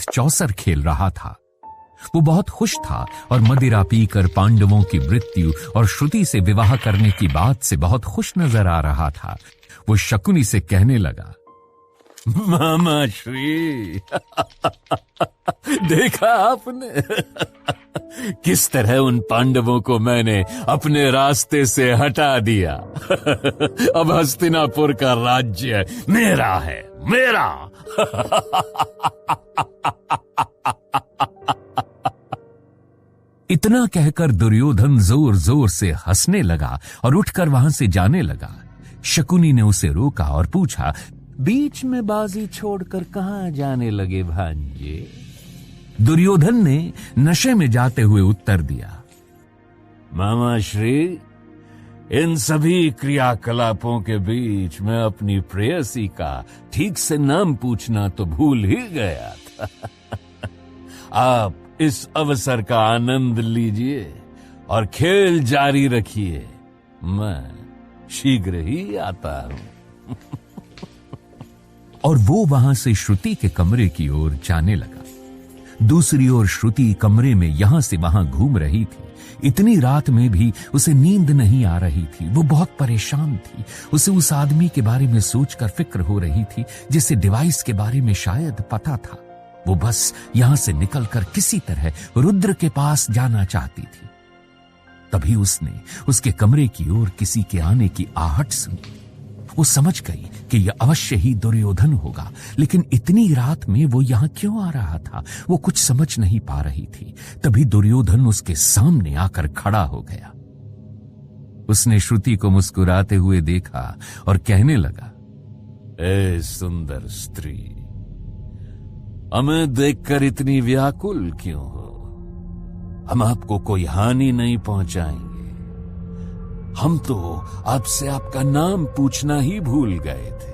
साथ चौसर खेल रहा था। वो बहुत खुश था और मदिरा पीकर पांडवों की मृत्यु और श्रुति से विवाह करने की बात से बहुत खुश नजर आ रहा था। वो शकुनी से कहने लगा, मामा श्री, देखा आपने किस तरह उन पांडवों को मैंने अपने रास्ते से हटा दिया। अब हस्तिनापुर का राज्य मेरा है, मेरा। इतना कहकर दुर्योधन जोर जोर से हंसने लगा और उठकर वहां से जाने लगा। शकुनी ने उसे रोका और पूछा, बीच में बाजी छोड़कर कहां जाने लगे भांजे? दुर्योधन ने नशे में जाते हुए उत्तर दिया, मामा श्री, इन सभी क्रियाकलापों के बीच मैं अपनी प्रेयसी का ठीक से नाम पूछना तो भूल ही गया था। आप इस अवसर का आनंद लीजिए और खेल जारी रखिए, मैं शीघ्र ही आता हूं। और वो वहां से श्रुति के कमरे की ओर जाने लगा। दूसरी ओर श्रुति कमरे में यहां से वहां घूम रही थी। इतनी रात में भी उसे नींद नहीं आ रही थी। वो बहुत परेशान थी। उसे उस आदमी के बारे में सोचकर फिक्र हो रही थी जिसे डिवाइस के बारे में शायद पता था। वो बस यहां से निकलकर किसी तरह रुद्र के पास जाना चाहती थी। तभी उसने उसके कमरे की ओर किसी के आने की आहट सुनी। वो समझ गई कि यह अवश्य ही दुर्योधन होगा, लेकिन इतनी रात में वो यहां क्यों आ रहा था, वो कुछ समझ नहीं पा रही थी। तभी दुर्योधन उसके सामने आकर खड़ा हो गया। उसने श्रुति को मुस्कुराते हुए देखा और कहने लगा, ए सुंदर स्त्री, हमें देखकर इतनी व्याकुल क्यों हो? हम आपको कोई हानि नहीं पहुंचाएंगे। हम तो आपसे आपका नाम पूछना ही भूल गए थे।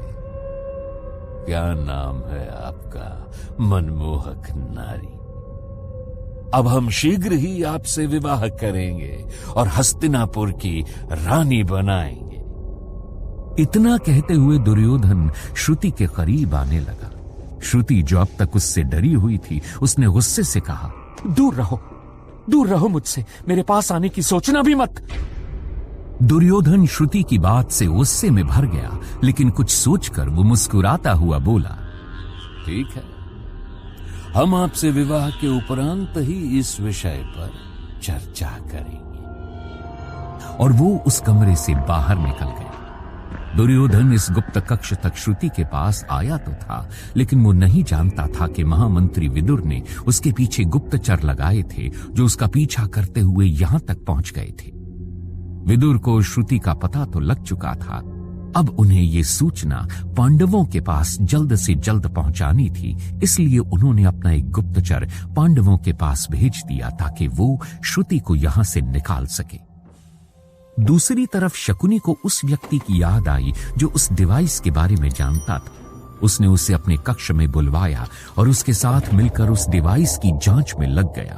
क्या नाम है आपका, मनमोहक नारी? अब हम शीघ्र ही आपसे विवाह करेंगे और हस्तिनापुर की रानी बनाएंगे। इतना कहते हुए दुर्योधन श्रुति के करीब आने लगा। श्रुति, जो अब तक उससे डरी हुई थी, उसने गुस्से से कहा, दूर रहो मुझसे, मेरे पास आने की सोचना भी मत। दुर्योधन श्रुति की बात से गुस्से में भर गया, लेकिन कुछ सोचकर वो मुस्कुराता हुआ बोला, ठीक है, हम आपसे विवाह के उपरांत ही इस विषय पर चर्चा करेंगे। और वो उस कमरे से बाहर निकल गया। दुर्योधन इस गुप्त कक्ष तक श्रुति के पास आया तो था, लेकिन वो नहीं जानता था कि महामंत्री विदुर ने उसके पीछे गुप्तचर लगाए थे, जो उसका पीछा करते हुए यहां तक पहुंच गए थे। विदुर को श्रुति का पता तो लग चुका था। अब उन्हें ये सूचना पांडवों के पास जल्द से जल्द पहुंचानी थी, इसलिए उन्होंने अपना एक गुप्तचर पांडवों के पास भेज दिया ताकि वो श्रुति को यहां से निकाल सके। दूसरी तरफ शकुनी को उस व्यक्ति की याद आई जो उस डिवाइस के बारे में जानता था। उसने उसे अपने कक्ष में बुलवाया और उसके साथ मिलकर उस डिवाइस की जांच में लग गया।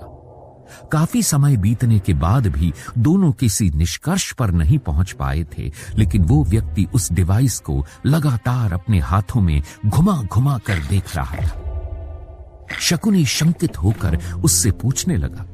काफी समय बीतने के बाद भी दोनों किसी निष्कर्ष पर नहीं पहुंच पाए थे, लेकिन वो व्यक्ति उस डिवाइस को लगातार अपने हाथों में घुमा घुमा कर देख रहा था। शकुनी शंकित होकर उससे पूछने लगा,